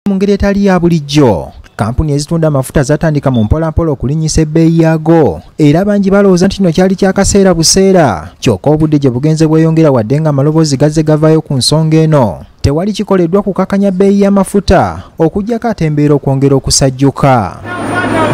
Mu ngeri etali ya bulijjo, kampuni ezitunda amafuta zatandika mu mpolampola okulinnyisa ebbeeyi yaago, era bangi balowooza nti kino kyali kyakaseera buseera, kyokka obudde gye bugenze bweyongera wadde nga amaloboozi gazze gavaayo ku nsonga eno. Tewali kikoleddwa kukakanya bbeeyi y'amafuta okuggyako ate embeera okwongera okusajjuka.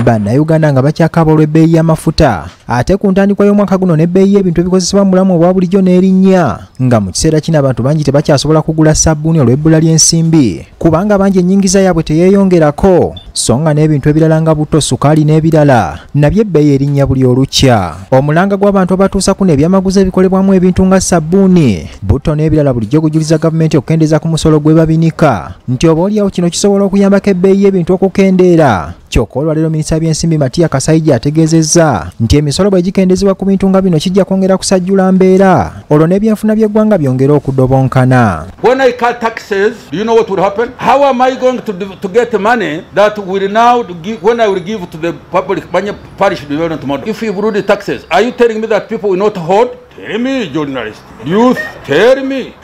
Bannayuganda nga bakyakaaba olw'ebbeeyi y'amafuta, ate ku ntandikwa y'omwaka guno n'ebbeeyi y'ebintu ebikozesebwa mu bulamu obwa bulijjo n'erinnya, nga mu kiseera kino abantu bangi tebakyasobola kugula sabbuuni olw'ebbula ly'ensimbi, kubanga bangi ennyingiza yaabwe teyeeyongerako, so nga n'ebintu ebirala nga butto, sukaali n'ebirala nabyo ebbeeyi erinnya buli olukya. Omulanga gw'abantu abatuusa ku n'ebyamaguzi ebikolebwamu ebintu nga sabbuuni, butto n'ebirala bulijjo gujuliza gavumenti okukendeeza ku musolo gwe babinika, nti obaolyawo kino kisobola okuyambako ebbeeyi y'ebintu okukendeera. Kyokka olwaleero Minisita w'ebyensimbi Matia Kasaija ategeezezza nti emisolo bwe gikendezebwa ku bintu nga bino kijja kwongera kusajjula mbeera, olwo n'ebyenfuna by'eggwanga byongera okudobonkana. When I cut taxes, do you know what will happen? How am I going to get the money that will now give, when I will give to the public parish development tomorrow? If you reduce the taxes, are you telling me that people will not hold? Tell me, journalist. Youth, tell me.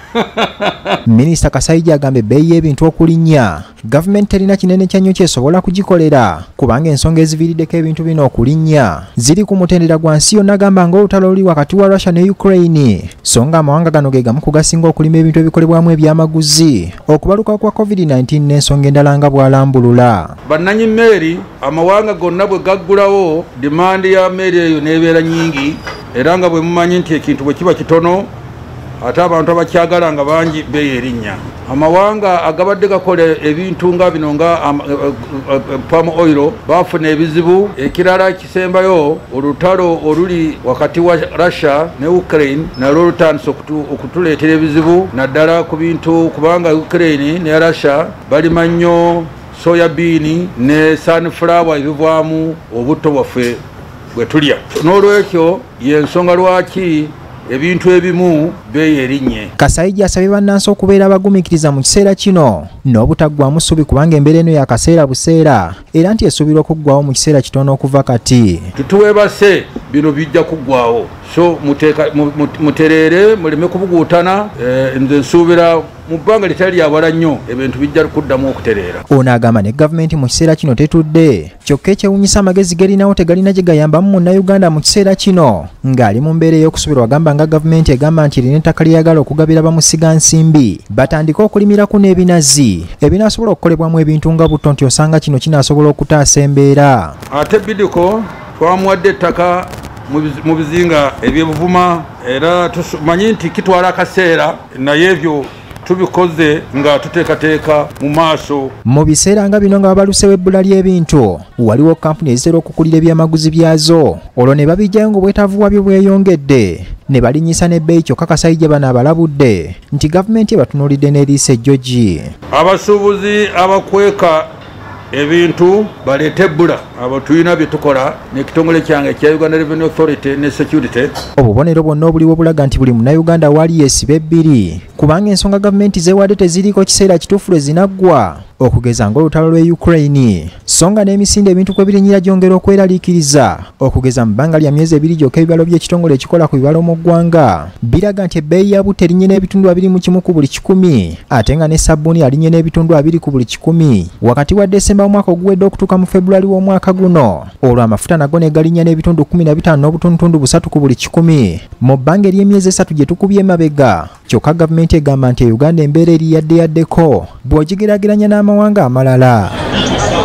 Minisita Kasaija agamba ebbeeyi y'ebintu okulinnya, gavumenti terina kinene kya nnyo kyesobola kugikolera, kubanga ensonga eziviiriddeko ebintu bino okulinnya ziri ku mutendera gwansi yonna, agamba ng'olutalo oluli wakati wa Russia ne Ukraine, so nga amawanga gano ge gamu ku gasinga okulima ebintu ebikolebwamu ebyamaguzi okubaluka kwa COVID-19 n'ensonga endala nga bw'alambulula. Bannanyi mmeeri, amawanga gonna bwe gaggulawo, dimandi ya mmeeri eyo n'ebeera nnyingi, era nga bwe mumanyi nti ekintu bwe kiba kitono ate abantu abakyagala nga bangi bbeeyi erinnya. Amawanga agabadde gakola ebintu nga bino nga palm oil baafuna ebizibu. Ekirala kisembayo, olutalo oluli wakati wa Russia ne Ukraine nalwo lutandise okutuleetera ebizibu naddala ku bintu, kubanga Ukraine ne Russia balima nnyo soya bean ne sunflower ebivaamu obutto bwaffe bwe tulya. N'olwekyo y'ensonga lwaki ebintu ebimu bbeeyi erinnye. Kasaija asabye bannansi okubeera abagumiikiriza mu kiseera kino n'obutaggwaamu ssuubi, kubanga embeera eno yakaseera buseera era nti esuubirwa okuggwaawo mu kiseera kitono okuva kati. Tutuweebase bino bijja kuggwaawo, so mutereere muleme kubuguutana. Nze nsuubira mu bbanga litali lyawala nnyo ebintu bijja kuddamu okutereera. Ono agamba ne gavumenti mu kiseera kino tetudde, kyokka ekyewuunyisa amagezi gerinawo tegalina gye gayambamu munnayuganda mu kiseera kino ng'ali mu mbeera ey'okusubira. Wagamba nga gavumenti egamba nti erina ettaka lyeyagala okugabira bamusiga nsimbi batandike okulimirako n'ebinazi ebinaasobola okukolebwamu ebintu nga butto, nti osanga kino kinaasobola okutaasa embeera. Ate Bidiko twamuwadde ettaka mu bizinga eby'ebuvuma, era tumanyi nti kitwala akaseera, naye ebyo tubikoze nga tuteekateeka mu maaso. Mu biseera nga bino nga babalusewo ebbula ly'ebintu, waliwo kampuni ezitera okukulira ebyamaguzi byazo, olwo ne babijjayo ng'obwetaavu bwabyo bweyongedde ne balinnyisa n'ebbeeyi. Kyokka Kasaija bano abalabudde nti gavumenti ebatunuulidde n'eriisa ejjogi. Abasuubuzi abakweka ebintu baleete ebbula, abo tulina bye tukola n'ekitongole kyange ekya Uganda Revenue Authority ne Security. Obubonero bwonna obuliwo bulaga nti buli munnayuganda waali yeesiba ebbiri, kubanga ensonga gavumenti zeewadde teziriiko kiseera kituufu lwe zinaggwa, okugeza ng'olutalo lw'e Ukraine, so nga n'emisinde ebintu kwe birinnyira gyongera okweraliikiriza, okugeza mu bbanga lya myezi ebiri gyokka ebibalo by'ekitongole ekikola ku bibalo mu ggwanga biraga nti ebbeeyi ya butto erinnye n'ebitundu 21 ku buli 100, ate nga ne sabbuuni alinnye n'ebitundu 2 ku buli 100 wakati wa Desemba omwaka oguwedde okutuuka mu February w'omwaka guno. Olwo amafuta nago ne galinnya n'ebitundu 15 n'obutundutundu 3 ku buli 100 mu bbanga ery'emyezi 3 gye tukubye emabega. Kyokka gavumenti egamba nti Uganda embeera eri yaddeyaddeko bw'ogigeraageranya n'amawanga amalala.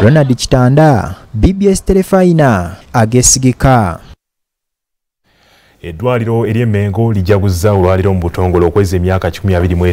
Ronald Kitanda, BBS Terefayina, ageesigika. Eddwaliro ery'Emmengo lijjaguza olwaliro mu butongole okweza emyaka 25.